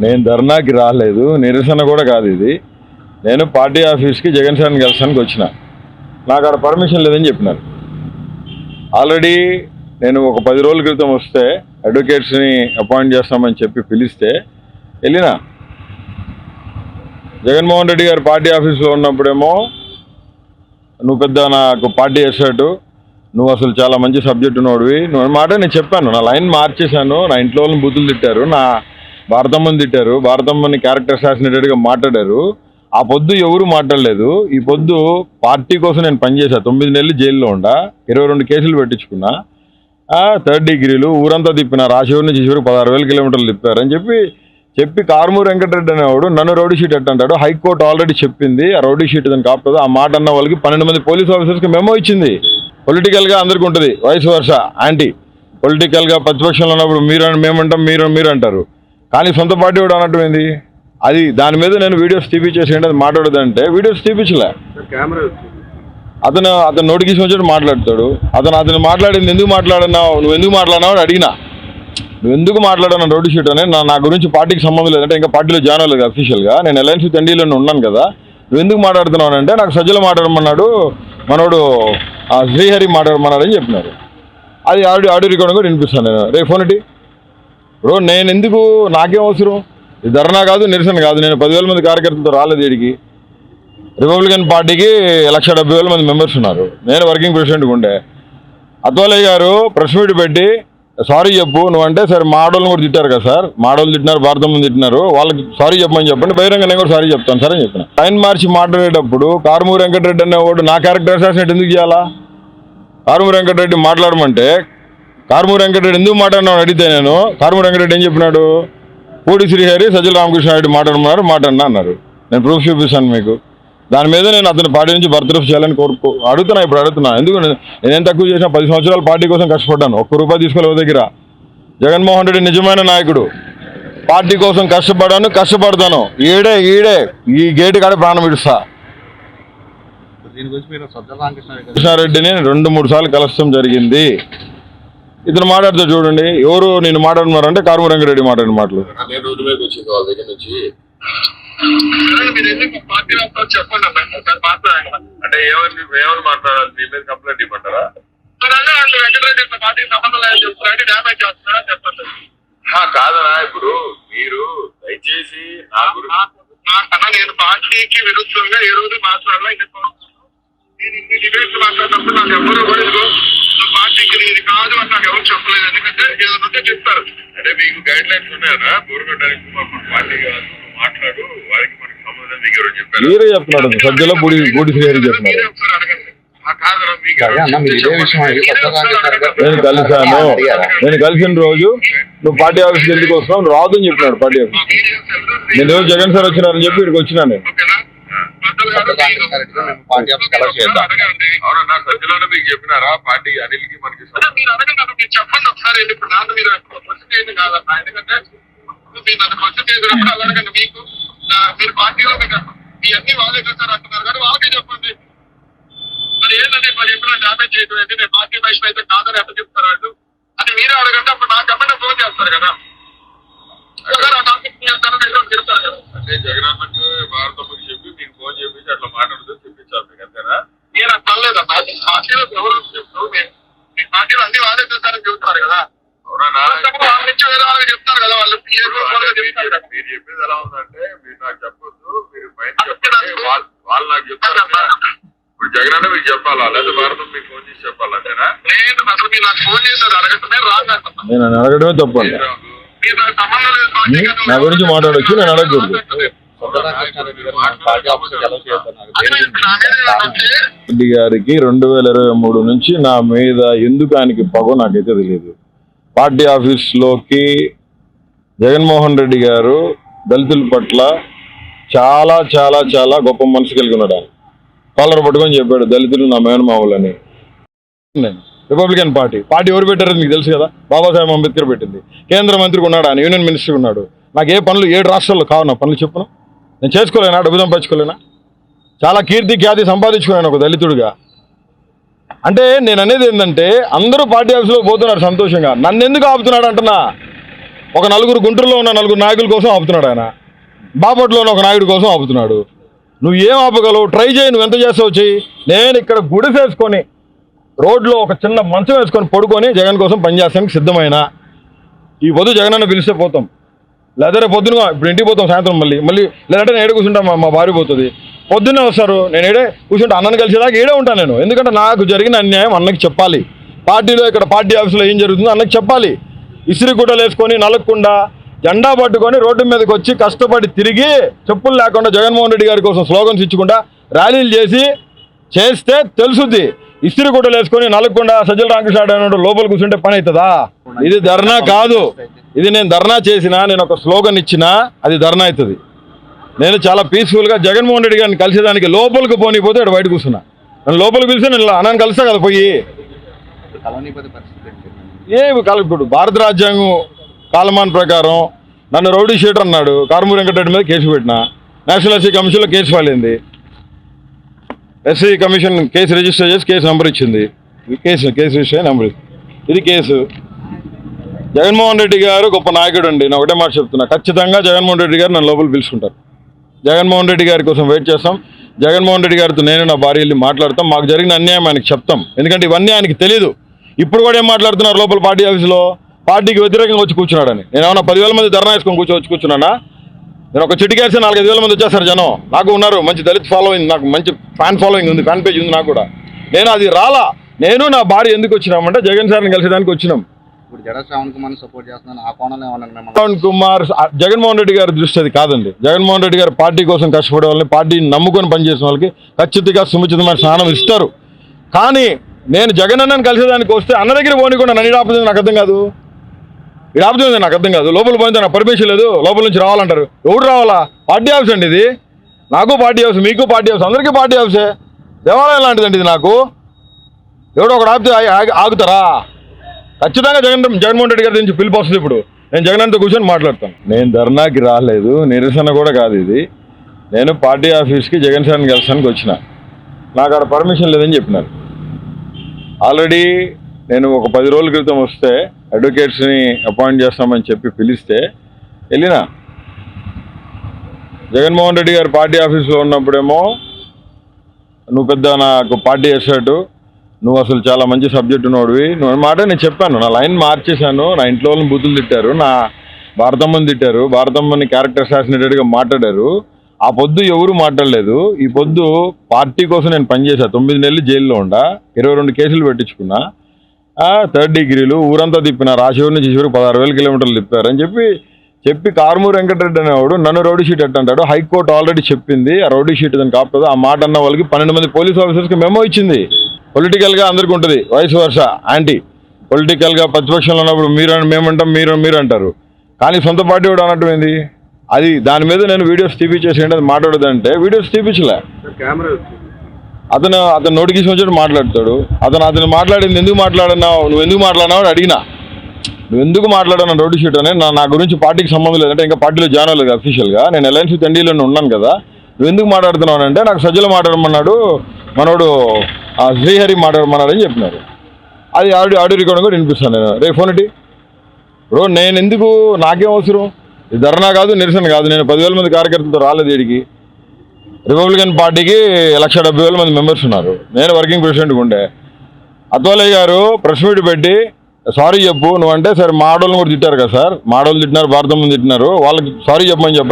నేను ధర్నాకి రాలేదు, నిరసన కూడా కాదు ఇది. నేను పార్టీ ఆఫీస్కి జగన్ సార్ని కలిసానికి వచ్చిన. నాకు అక్కడ పర్మిషన్ లేదని చెప్పినారు. ఆల్రెడీ నేను ఒక 10 రోజుల క్రితం వస్తే అడ్వకేట్స్ని అపాయింట్ చేస్తామని చెప్పి పిలిస్తే వెళ్ళినా. జగన్మోహన్ రెడ్డి గారు పార్టీ ఆఫీస్లో ఉన్నప్పుడేమో నువ్వు పెద్ద నాకు పార్టీ చేసాడు, నువ్వు అసలు చాలా మంచి సబ్జెక్ట్ ఉన్నోడివి, నువ్వు మాట నేను చెప్పాను. నా లైన్ మార్చేశాను. నా ఇంట్లో వాళ్ళని బూతులు తిట్టారు, నా భారతమ్మని తిట్టారు, భారతమ్మని క్యారెక్టర్ అసాసినేటెడ్గా మాట్లాడారు. ఆ పొద్దు ఎవరు మాట్లాడలేదు. ఈ పొద్దు పార్టీ కోసం నేను పనిచేశా. 9 నెలలు జైల్లో ఉండా, 22 కేసులు పెట్టించుకున్నా, 3rd డిగ్రీలు, ఊరంతా తిప్పిన, రాశివరి నుంచి చివరికి 16,000 కిలోమీటర్లు తిప్పారని చెప్పి కారుమూరి వెంకటరెడ్డి అనేవాడు నన్ను రౌడీ షీట్ అంటాడు. హైకోర్టు ఆల్రెడీ చెప్పింది ఆ రౌడీ షీట్ దానికి కాకపోతే ఆ మాట అన్న వాళ్ళకి 12 మంది పోలీస్ ఆఫీసర్స్కి మెమో ఇచ్చింది. పొలిటికల్గా అందరికీ ఉంటుంది, వయసు వర్ష యాంటీ పొలిటికల్గా ప్రతిపక్షంలో ఉన్నప్పుడు మేమంటాం, మీరు అంటారు. కానీ సొంత పార్టీ కూడా అనటం ఏంది? అది దాని మీద నేను వీడియోస్ తీపిచ్చేసి అది మాట్లాడదంటే వీడియోస్ తీపించలే. అతను నోటికి వచ్చాడు మాట్లాడతాడు. అతను మాట్లాడింది ఎందుకు మాట్లాడినావు, నువ్వు ఎందుకు మాట్లాడినావు అని అడిగినా. నువ్వు ఎందుకు మాట్లాడాను రౌడీ షీట్ అని. నా గురించి పార్టీకి సంబంధం లేదంటే ఇంకా పార్టీలో జాయిన్ అవ్వలేదు అఫీషియల్గా. నేను అలయన్స్ విత్ ఎన్డీలోనే ఉన్నాను కదా. నువ్వు ఎందుకు మాట్లాడుతున్నావు అంటే నాకు సజ్జలు మాట్లాడమన్నాడు, మనోడు శ్రీహరి మాట్లాడమన్నాడని చెప్పినారు. అది ఆడియో రికార్డింగ్ కూడా వినిపిస్తాను నేను. రేపు ఫోన్ ఇటీ బ్రో. నేను ఎందుకు, నాకేం అవసరం? ఇది ధర్నా కాదు, నిరసన కాదు. నేను 10,000 మంది కార్యకర్తలతో రాలేదు వీడికి. రిపబ్లికన్ పార్టీకి 1,70,000 మంది మెంబర్స్ ఉన్నారు. నేను వర్కింగ్ ప్రెసిడెంట్గా ఉండే. అద్వాలయ్య గారు ప్రెస్ మీట్ పెట్టి సారీ చెప్పు నువ్వంటే, సరే మాడోళ్ళని కూడా తిట్టారు కదా సార్, మాడోళ్ళు తిట్టినారు, భారతమ్మని తిట్టినారు, వాళ్ళకి సారీ చెప్పమని చెప్పండి, బహిరంగ నేను కూడా సారీ చెప్తాను సార్ అని చెప్పిన. లైన్ మార్చి మాట్లాడేటప్పుడు కారుమూరి వెంకటరెడ్డి అనేవాడు నా క్యారెక్టర్ అసాసినేట్ ఎందుకు చేయాలా? కారుమూరి వెంకటరెడ్డి మాట్లాడమంటే కారుమూరి వెంకటరెడ్డి ఎందుకు మాట్లాడినావు అడిగితే నేను కారుమూరి వెంకటరెడ్డి ఏం చెప్పినాడు, పూడి శ్రీహరి సజ్జల రామకృష్ణారెడ్డి మాట్లాడినా అన్నారు. నేను ప్రూఫ్ చూపిస్తాను మీకు. దాని మీద నేను అతని పార్టీ నుంచి బర్తరఫ్ చేయాలని అడుగుతున్నా. ఎందుకు నేనేం తక్కువ చేసినా 10 సంవత్సరాలు పార్టీ కోసం కష్టపడ్డాను. ₹1 తీసుకోలేదు దగ్గర. జగన్మోహన్ రెడ్డి నిజమైన నాయకుడు. పార్టీ కోసం కష్టపడతాను. ఈడే ఈ గేటు కాడ ప్రాణం ఇడుస్తా. కృష్ణారెడ్డిని 2-3 సార్లు కలవడం జరిగింది. ఇతను మాట్లాడితే చూడండి, ఎవరు నేను మాట్లాడుతున్నారంటే కారుమూరి వెంకటరెడ్డి మాట్లాడిన మాటలు. చెప్పండి అంటే ఏమని మాట్లాడాలి, మీ మీద కంప్లైంట్ ఇవ్వమంటారా? వెంకటరెడ్డి పార్టీకి సంబంధం లేదని చెప్తున్నారంటే డ్యామేజ్ చేస్తున్నారా చెప్పండి. కాదనా, ఇప్పుడు మీరు దయచేసి నాకన్నా నేను పార్టీకి విరుద్ధంగా ఏ రోజు మాట్లాడాలా, నేను ఇన్ని డిబేట్స్ మాట్లాడినప్పుడు నాకు ఎవరు కూడా పార్టీకి ఇది కాదు అని నాకు ఎవరు చెప్పలేదు. ఎందుకంటే ఏదైనా ఉంటే చెప్తారు. అంటే మీకు గైడ్ లైన్స్ ఉన్నాయా బోరుగొట్టడానికి పార్టీ కాదు మాట్లాడు, వారికి మనకు సంబంధం దగ్గర చెప్పారు. మీరే చెప్తున్నాడు సజ్జల బూడి శ్రీహరి చెప్తున్నారు. నేను కలిసిన రోజు నువ్వు పార్టీ ఆఫీస్కి ఎందుకు వస్తున్నావు, నువ్వు రాదు అని చెప్పినాడు పార్టీ ఆఫీస్. నేను రోజు జగన్ సార్ వచ్చినారని చెప్పి ఇక్కడికి వచ్చినా. నేను అవునన్నా, సజ్జలోనే మీకు చెప్పినారా పార్టీ అనిల్కి మనకి చెప్పండి ఒకసారి. ఇప్పుడు నాన్న మీరు క్వశ్చన్ చేయండి కాదన్నా, ఎందుకంటే మీరు నన్ను క్వశ్చన్ చేసినప్పుడు అలాగండి మీకు మీరు పార్టీలో మీకు ఇవన్నీ వాళ్ళే చూస్తారు అంటున్నారు కానీ వాళ్ళకే చెప్పండి. మరి ఏంటంటే మరి ఎప్పుడు డ్యామేజ్ చేయడం ఏంటి, నేను పార్టీ వైస్ అయితే కాదని ఎట్లా చెప్తారు వాళ్ళు అని మీరే అడగండి. అప్పుడు నాకు ఎప్పుడైనా ఫోన్ చేస్తారు కదా, చెప్తారు కదా. అంటే జగనన్నకు భారతమ్మకి చెప్పి మీకు ఫోన్ చేపించి అట్లా మాట్లాడుతూ చెప్పించాలి మీకు, అంతేనా? నేను అట్లా అనలేదన్నా. పార్టీలో ఎవరు చెప్తారు, మీ పార్టీలో అన్ని వాళ్ళే చూస్తారని చెబుతారు కదా. అవునా, వాళ్ళ నుంచి వేరే వాళ్ళకి చెప్తారు కదా వాళ్ళు. మీరు చెప్పేది ఎలా ఉందంటే, మీరు నాకు చెప్పొద్దు, మీరు బయట చెప్పండి, వాళ్ళు నాకు చెప్తారు. ఇప్పుడు జగనన్న మీకు చెప్పాలా లేదా భారతం మీకు ఫోన్ చేసి చెప్పాలా? అంతేనా? లేదు, అసలు మీరు నాకు ఫోన్ చేసి అడగటమే రాండి. నేను అడగడమే తప్పండి. నా గురించి మాట్లాడచ్చు, నేను అడగకూడదు. రెడ్డి గారికి 2023 నుంచి నా మీద ఎందుకు ఆయనకి పగో నాకైతే తెలియదు. పార్టీ ఆఫీస్లోకి జగన్మోహన్ రెడ్డి గారు దళితుల పట్ల చాలా చాలా చాలా గొప్ప మనసు కలిగి ఉన్నాడు. ఆయన కాలర్ పట్టుకొని చెప్పాడు దళితులు నా మేనమావులని. రిపబ్లికన్ పార్టీ ఎవరు పెట్టారో మీకు తెలుసు కదా, బాబాసాహెబ్ అంబేద్కర్ పెట్టింది. కేంద్ర మంత్రికి ఉన్నాడు, ఆయన యూనియన్ మినిస్టర్ ఉన్నాడు. నాకు ఏ పనులు 7 రాష్ట్రాల్లో కావు, నా పనులు చెప్పును. నేను చేసుకోలేనా, డబ్బు సంపాదించుకోలేనా? చాలా కీర్తి ఖ్యాతి సంపాదించుకున్నాను ఒక దళితుడిగా. అంటే నేను అనేది ఏంటంటే అందరూ పార్టీ ఆఫీస్లో పోతున్నారు సంతోషంగా, నన్ను ఎందుకు ఆపుతున్నాడు అంటున్నా. ఒక నలుగురు గుంటూరులో ఉన్న నలుగురు నాయకుల కోసం ఆపుతున్నాడు ఆయన, బాపట్లో ఉన్న ఒక నాయకుడి కోసం ఆపుతున్నాడు. నువ్వు ఏం ఆపగలవు? ట్రై చేయి, నువ్వు ఎంత చేస్తావు చెయ్యి. నేను ఇక్కడ గుడిసేసుకొని రోడ్లో ఒక చిన్న మంచం వేసుకొని పడుకొని జగన్ కోసం పనిచేస్తానికి సిద్ధమైన. ఈ పొద్దు జగన్ అన్న పిలిస్తే పోతాం, లేదా రేపు పొద్దున ఇప్పుడు ఇంటికి పోతాం సాయంత్రం మళ్ళీ లేదంటే నేను ఏడే కూర్చుంటా, మా భార్య పోతుంది. పొద్దున్నే వస్తారు, నేను ఏడే కూర్చుంటా, అన్నను కలిసేదాకా ఏడే ఉంటాను నేను. ఎందుకంటే నాకు జరిగిన అన్యాయం అన్నకి చెప్పాలి. పార్టీలో ఇక్కడ పార్టీ ఆఫీసులో ఏం జరుగుతుందో అన్నకి చెప్పాలి. ఇసిరి గుడ్డలు వేసుకొని నలగకుండా జెండా పట్టుకొని రోడ్డు మీదకి వచ్చి కష్టపడి తిరిగి చెప్పులు లేకుండా జగన్మోహన్ రెడ్డి గారి కోసం స్లోగన్స్ ఇచ్చకుండా ర్యాలీలు చేస్తే తెలుసుద్ది. ఇస్త్రీ గుడ్డలు వేసుకొని నలగకుండా సజ్జల రామకృష్ణ లోపల కూర్చుంటే పని అవుతుందా? ఇది ధర్నా కాదు. ఇది నేను ధర్నా చేసినా, నేను ఒక స్లోగన్ ఇచ్చినా అది ధర్నా అవుతుంది. నేను చాలా పీస్ఫుల్గా జగన్మోహన్ రెడ్డి గారిని కలిసేదానికి లోపలికి పోనీపోతే ఇక్కడ బయట కూర్చున్నా. నన్ను లోపలికి పిలిస్తే నేను అన్నాను కలిసా కదా పోయి. ఇప్పుడు భారత రాజ్యాంగం కాలమాన్ ప్రకారం నన్ను రౌడీ షీటర్ అన్నాడు. కారుమూరి వెంకటరెడ్డి మీద కేసు పెట్టిన, నేషనల్ ఎస్సీ కమిషన్లో కేసు ఫైల్ అయింది. ఎస్సీ కమిషన్ కేసు రిజిస్టర్ చేసి కేసు నెంబర్ ఇచ్చింది. కేసు రిజిస్టర్ నెంబర్ ఇది కేసు. జగన్మోహన్ రెడ్డి గారు గొప్ప నాయకుడు అండి. నేను ఒకటే మాట చెప్తున్నా, ఖచ్చితంగా జగన్మోహన్ రెడ్డి గారు నన్ను లోపల పిలుచుకుంటారు. జగన్మోహన్ రెడ్డి గారి కోసం వెయిట్ చేస్తాం. జగన్మోహన్ రెడ్డి గారితో నేను నా భార్య వెళ్ళి మాట్లాడతాం. మాకు జరిగిన అన్యాయం ఆయనకి చెప్తాం. ఎందుకంటే ఇవన్నీ ఆయనకి తెలియదు. ఇప్పుడు కూడా ఏం మాట్లాడుతున్నారు లోపల పార్టీ ఆఫీసులో, పార్టీకి వ్యతిరేకంగా వచ్చి కూర్చున్నాడని. నేను ఏమన్నా 10,000 మంది ధర్నా వేసుకొని వచ్చి కూర్చున్నానా? నేను ఒక చిటికేస్తే 4-5 మంది వచ్చేస్తారు జనం. నాకు ఉన్నారు మంచి దళిత్ ఫాలోయింగ్, నాకు మంచి ఫ్యాన్ ఫాలోయింగ్ ఉంది, ఫ్యాన్ పేజ్ ఉంది నాకు కూడా. నేను అది రాలా. నేను నా భార్య ఎందుకు వచ్చినామంటే జగన్ సార్ని కలిసేదానికి వచ్చినాం. ఇప్పుడు జడ శ్రావణ్ కుమార్ సపోర్ట్ చేస్తున్నాను, ఆ కోణంలో ఏమన్నా? శ్రావణ్ కుమార్ జగన్మోహన్ రెడ్డి గారి దృష్టి అది కాదండి. జగన్మోహన్ రెడ్డి గారు పార్టీ కోసం కష్టపడే వాళ్ళని, పార్టీని నమ్ముకొని పనిచేసిన వాళ్ళకి ఖచ్చితంగా సముచితమైన స్థానం ఇస్తారు. కానీ నేను జగన్ అన్నని కలిసేదానికి వస్తే అన్న దగ్గర పోనీ కూడా నన్ను ఆపుతుంది, నాకు అర్థం కాదు. ఇది ఆపుతుంది నాకు అర్థం కాదు. లోపల పోయితే నాకు పర్మిషన్ లేదు, లోపల నుంచి రావాలంటారు. ఎవరు రావాలా? పార్టీ ఆఫీస్ అండి ఇది. నాకు పార్టీ ఆఫీస్, మీకు పార్టీ ఆఫీస్, అందరికీ పార్టీ ఆఫీసే. దేవాలయం లాంటిదండి ఇది. నాకు ఎవడో ఒకటి ఆపితే ఆగుతారా? ఖచ్చితంగా జగన్మోహన్ రెడ్డి గారి నుంచి పిలుపు వస్తుంది. ఇప్పుడు నేను జగన్తో కూర్చొని మాట్లాడతాను. నేను ధర్నాకి రాలేదు, నిరసన కూడా కాదు ఇది. నేను పార్టీ ఆఫీస్కి జగన్ సార్ని కలిసానికి వచ్చిన. నాకు అక్కడ పర్మిషన్ లేదని చెప్పినారు. ఆల్రెడీ నేను ఒక 10 రోజుల క్రితం వస్తే అడ్వకేట్స్ని అపాయింట్ చేస్తామని చెప్పి పిలిస్తే వెళ్ళినా. జగన్మోహన్ రెడ్డి గారు పార్టీ ఆఫీస్లో ఉన్నప్పుడేమో నువ్వు పెద్ద నాకు పార్టీ వేసాడు, నువ్వు అసలు చాలా మంచి సబ్జెక్ట్ ఉన్నోడివి నువ్వు మాట నేను చెప్పాను. నా లైన్ మార్చేశాను. నా ఇంట్లో వాళ్ళని బూతులు తిట్టారు, నా భారతమ్మని తిట్టారు, భారతమ్మని క్యారెక్టర్ అసాసినేటెడ్గా మాట్లాడారు. ఆ పొద్దు ఎవరు మాట్లాడలేదు. ఈ పొద్దు పార్టీ కోసం నేను పనిచేశాను. 9 నెలలు జైల్లో ఉండా, 22 కేసులు పెట్టించుకున్నా, 3rd డిగ్రీలు, ఊరంతా తిప్పిన, రాశివరి నుంచి చివరికి 16,000 కిలోమీటర్లు తిప్పారని చెప్పి కారుమూరి వెంకటరెడ్డి అనేవాడు నన్ను రౌడీ షీట్ అంటాడు. హైకోర్టు ఆల్రెడీ చెప్పింది ఆ రౌడీ షీట్ దానికి కాపుతుంది. ఆ మాట అన్న వాళ్ళకి 12 మంది పోలీస్ ఆఫీసర్స్కి మెమో ఇచ్చింది. పొలిటికల్గా అందరికీ ఉంటుంది, వయసు వర్ష యాంటీ పొలిటికల్గా ప్రతిపక్షంలో ఉన్నప్పుడు మేమంటాం, మీరు అంటారు. కానీ సొంత పార్టీ కూడా అనటం ఏంది? అది దాని మీద నేను వీడియోస్ తీపిచ్చేసి అది మాట్లాడదంటే వీడియోస్ తీపిచ్చలే. అతను నోటికి వచ్చినట్టు మాట్లాడతాడు. అతను మాట్లాడింది ఎందుకు మాట్లాడినావు, నువ్వు ఎందుకు మాట్లాడినావు అడిగినా. నువ్వు ఎందుకు మాట్లాడాను రౌడీ షీట్ అని. నా గురించి పార్టీకి సంబంధం లేదంటే ఇంకా పార్టీలో జాయిన్ అవ్వలేదు అఫీషియల్గా. నేను అలయన్స్ విత్ ఎన్డీలోనే ఉన్నాను కదా. నువ్వు ఎందుకు మాట్లాడుతున్నావు అంటే నాకు సజ్జల మాట్లాడమన్నాడు, మనోడు శ్రీహరి మాట్లాడమన్నాడు అని చెప్పినారు. అది ఆడియో రికార్డింగ్ కూడా వినిపిస్తాను నేను. రేపు ఫోన్ ఇటీ బ్రో. నేను ఎందుకు, నాకేం అవసరం? ఇది ధర్నా కాదు, నిరసన కాదు. నేను 10,000 మంది కార్యకర్తలతో రాలేదు వీడికి. రిపబ్లికన్ పార్టీకి 1,70,000 మంది మెంబర్స్ ఉన్నారు. నేను వర్కింగ్ ప్రెసిడెంట్గా ఉండే. అత్వాలయ్య గారు ప్రెస్ మీట్ పెట్టి సారీ చెప్పు నువ్వు అంటే, సరే మాడోళ్ళని కూడా తిట్టారు కదా సార్, మాడోళ్ళు తిట్టినారు, భారతం తిట్టినారు, వాళ్ళకి సారీ చెప్పమని చెప్పి